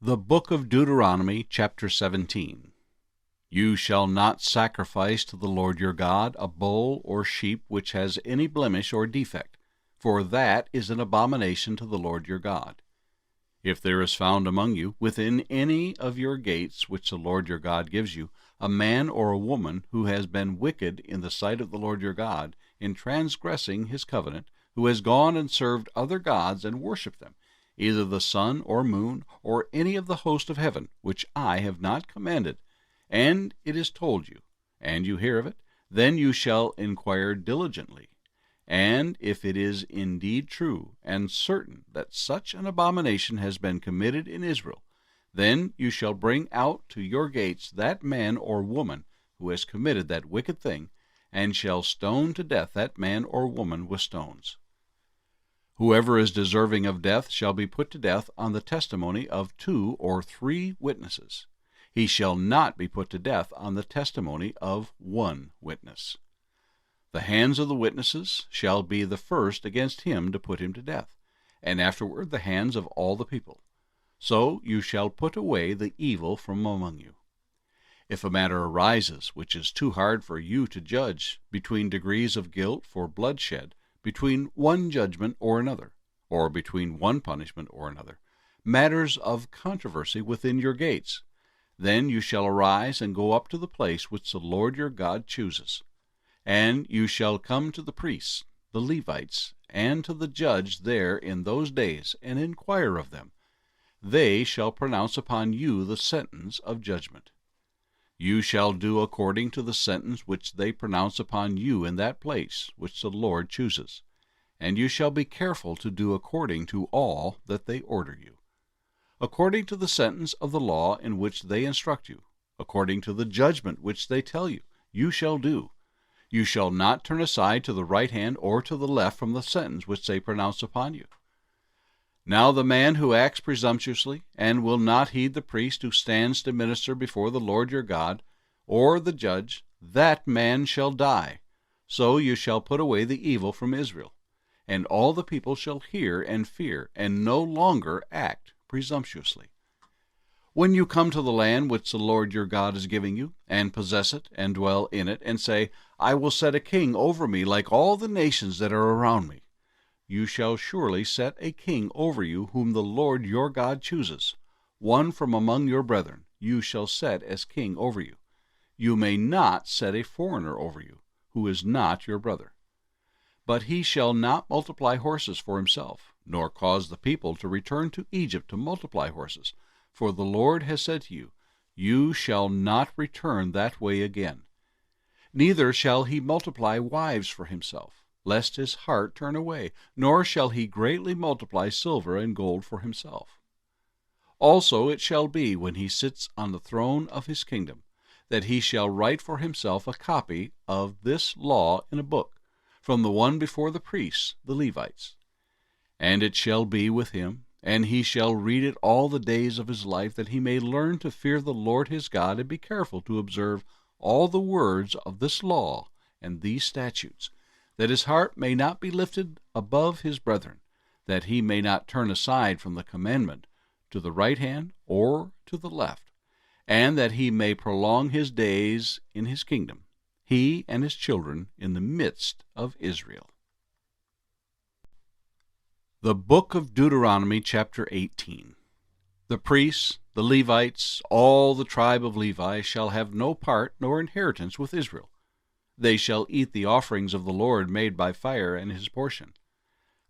The book of Deuteronomy, chapter 17. You shall not sacrifice to the Lord your God a bull or sheep which has any blemish or defect, for that is an abomination to the Lord your God. If there is found among you, within any of your gates which the Lord your God gives you, a man or a woman who has been wicked in the sight of the Lord your God, in transgressing his covenant, who has gone and served other gods and worshipped them, either the sun or moon, or any of the host of heaven, which I have not commanded, and it is told you, and you hear of it, then you shall inquire diligently. And if it is indeed true and certain that such an abomination has been committed in Israel, then you shall bring out to your gates that man or woman who has committed that wicked thing, and shall stone to death that man or woman with stones. Whoever is deserving of death shall be put to death on the testimony of 2 or 3 witnesses. He shall not be put to death on the testimony of 1 witness. The hands of the witnesses shall be the first against him to put him to death, and afterward the hands of all the people. So you shall put away the evil from among you. If a matter arises which is too hard for you to judge, between degrees of guilt for bloodshed, between one judgment or another, or between one punishment or another, matters of controversy within your gates, then you shall arise and go up to the place which the Lord your God chooses. And you shall come to the priests, the Levites, and to the judge there in those days, and inquire of them. They shall pronounce upon you the sentence of judgment. You shall do according to the sentence which they pronounce upon you in that place which the Lord chooses. And you shall be careful to do according to all that they order you, according to the sentence of the law in which they instruct you, according to the judgment which they tell you, you shall do. You shall not turn aside to the right hand or to the left from the sentence which they pronounce upon you. Now the man who acts presumptuously, and will not heed the priest who stands to minister before the Lord your God, or the judge, that man shall die. So you shall put away the evil from Israel. And all the people shall hear and fear, and no longer act presumptuously. When you come to the land which the Lord your God is giving you, and possess it, and dwell in it, and say, I will set a king over me like all the nations that are around me, you shall surely set a king over you whom the Lord your God chooses. One from among your brethren you shall set as king over you. You may not set a foreigner over you, who is not your brother. But he shall not multiply horses for himself, nor cause the people to return to Egypt to multiply horses. For the Lord has said to you, you shall not return that way again. Neither shall he multiply wives for himself, lest his heart turn away, nor shall he greatly multiply silver and gold for himself. Also it shall be, when he sits on the throne of his kingdom, that he shall write for himself a copy of this law in a book, from the one before the priests, the Levites. And it shall be with him, and he shall read it all the days of his life, that he may learn to fear the Lord his God, and be careful to observe all the words of this law and these statutes, that his heart may not be lifted above his brethren, that he may not turn aside from the commandment to the right hand or to the left, and that he may prolong his days in his kingdom, he and his children in the midst of Israel. The book of Deuteronomy, chapter 18. The priests, the Levites, all the tribe of Levi shall have no part nor inheritance with Israel. They shall eat the offerings of the Lord made by fire and his portion.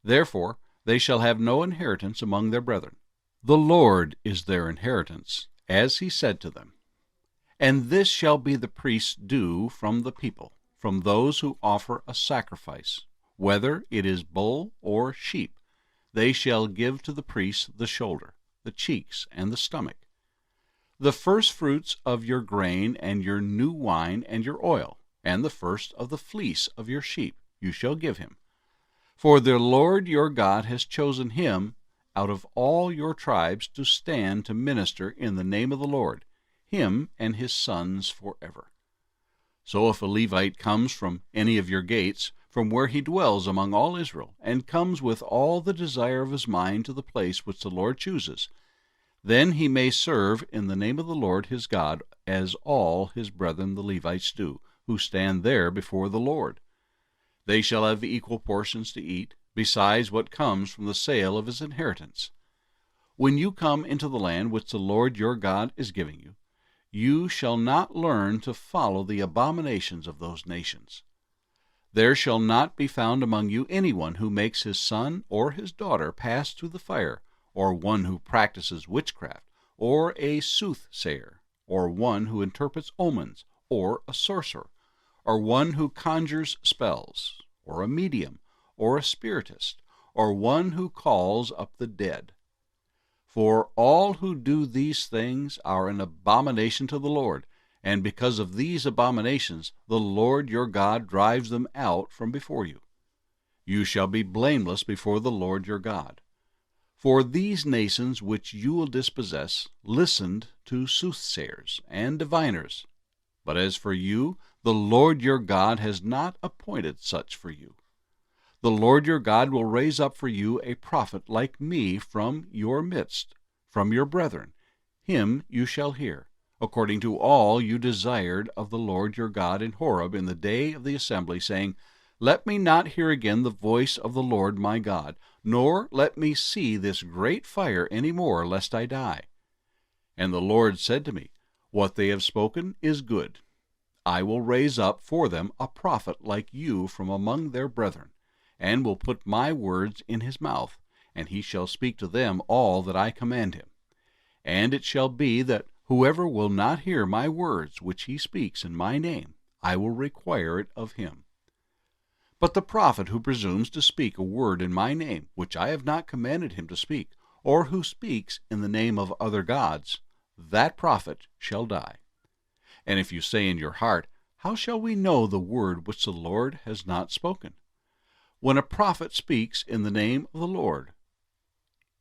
Therefore they shall have no inheritance among their brethren. The Lord is their inheritance, as he said to them. And this shall be the priest's due from the people, from those who offer a sacrifice, whether it is bull or sheep. They shall give to the priest the shoulder, the cheeks, and the stomach. The first fruits of your grain, and your new wine, and your oil, and the first of the fleece of your sheep you shall give him. For the Lord your God has chosen him out of all your tribes to stand to minister in the name of the Lord, him and his sons forever. So if a Levite comes from any of your gates, from where he dwells among all Israel, and comes with all the desire of his mind to the place which the Lord chooses, Then he may serve in the name of the Lord his God, as all his brethren the Levites do, who stand there before the Lord. They shall have equal portions to eat, besides what comes from the sale of his inheritance. When you come into the land which the Lord your God is giving you, you shall not learn to follow the abominations of those nations. There shall not be found among you anyone who makes his son or his daughter pass through the fire, or one who practices witchcraft, or a soothsayer, or one who interprets omens, or a sorcerer, or one who conjures spells, or a medium, or a spiritist, or one who calls up the dead. For all who do these things are an abomination to the Lord, and because of these abominations the Lord your God drives them out from before you. You shall be blameless before the Lord your God. For these nations which you will dispossess listened to soothsayers and diviners. But as for you, the Lord your God has not appointed such for you. The Lord your God will raise up for you a prophet like me from your midst, from your brethren. Him you shall hear, according to all you desired of the Lord your God in Horeb in the day of the assembly, saying, Let me not hear again the voice of the Lord my God, nor let me see this great fire any more, lest I die. And the Lord said to me, What they have spoken is good. I will raise up for them a prophet like you from among their brethren, and will put my words in his mouth, and he shall speak to them all that I command him. And it shall be that whoever will not hear my words which he speaks in my name, I will require it of him. But the prophet who presumes to speak a word in my name, which I have not commanded him to speak, or who speaks in the name of other gods, that prophet shall die. And if you say in your heart, How shall we know the word which the Lord has not spoken? When a prophet speaks in the name of the Lord,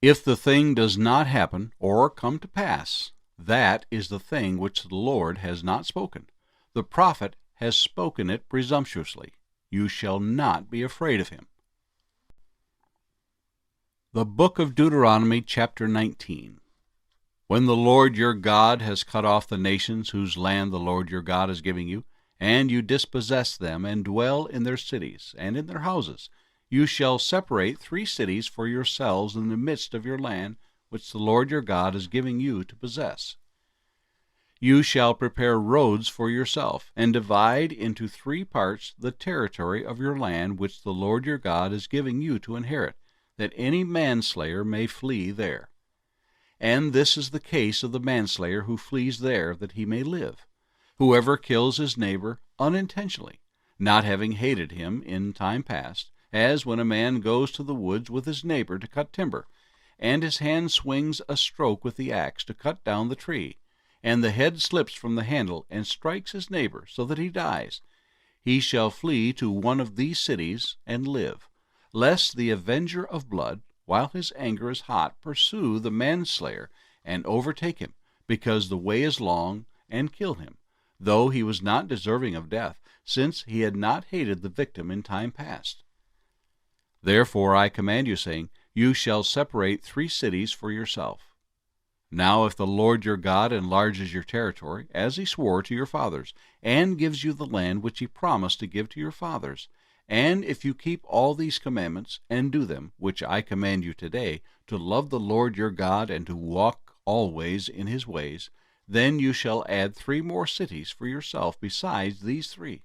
if the thing does not happen or come to pass, that is the thing which the Lord has not spoken. The prophet has spoken it presumptuously. You shall not be afraid of him. The book of Deuteronomy, chapter 19. When the Lord your God has cut off the nations whose land the Lord your God is giving you, and you dispossess them and dwell in their cities and in their houses, you shall separate 3 cities for yourselves in the midst of your land, which the Lord your God is giving you to possess. You shall prepare roads for yourself, and divide into 3 parts the territory of your land which the Lord your God is giving you to inherit, that any manslayer may flee there. And this is the case of the manslayer who flees there, that he may live. Whoever kills his neighbor unintentionally, not having hated him in time past, as when a man goes to the woods with his neighbor to cut timber, and his hand swings a stroke with the axe to cut down the tree, and the head slips from the handle and strikes his neighbor so that he dies, he shall flee to one of these cities and live, lest the avenger of blood, while his anger is hot, pursue the manslayer and overtake him, because the way is long, and kill him, though he was not deserving of death, since he had not hated the victim in time past. Therefore I command you, saying, You shall separate 3 cities for yourself. Now if the Lord your God enlarges your territory, as he swore to your fathers, and gives you the land which he promised to give to your fathers, and if you keep all these commandments, and do them, which I command you today, to love the Lord your God, and to walk always in his ways, then you shall add 3 more cities for yourself besides these 3,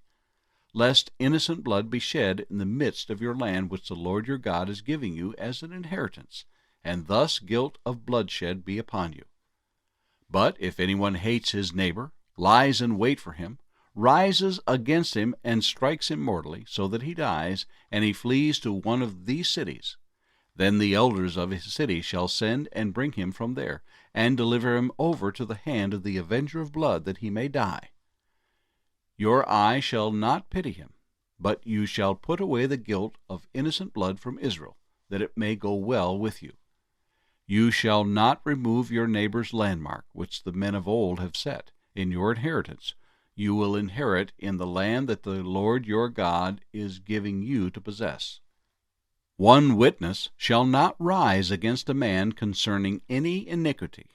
lest innocent blood be shed in the midst of your land which the Lord your God is giving you as an inheritance, and thus guilt of bloodshed be upon you. But if anyone hates his neighbor, lies in wait for him, rises against him and strikes him mortally, so that he dies, and he flees to one of these cities, then the elders of his city shall send and bring him from there, and deliver him over to the hand of the avenger of blood, that he may die. Your eye shall not pity him, but you shall put away the guilt of innocent blood from Israel, that it may go well with you. You shall not remove your neighbor's landmark, which the men of old have set, in your inheritance. You will inherit in the land that the Lord your God is giving you to possess. One witness shall not rise against a man concerning any iniquity,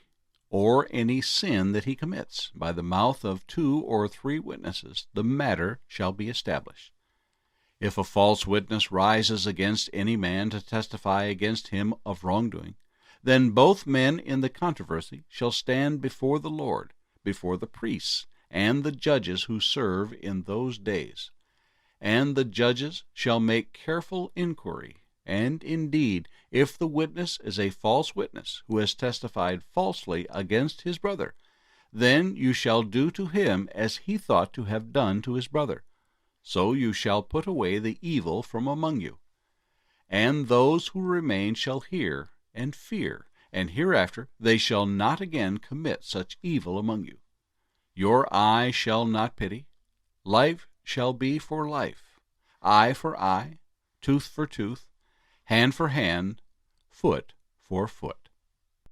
or any sin that he commits. By the mouth of 2 or 3 witnesses the matter shall be established. If a false witness rises against any man to testify against him of wrongdoing, then both men in the controversy shall stand before the Lord, before the priests and the judges who serve in those days. And the judges shall make careful inquiry, and indeed, if the witness is a false witness who has testified falsely against his brother, then you shall do to him as he thought to have done to his brother. So you shall put away the evil from among you. And those who remain shall hear and fear, and hereafter they shall not again commit such evil among you. Your eye shall not pity. Life shall be for life, eye for eye, tooth for tooth, hand for hand, foot for foot.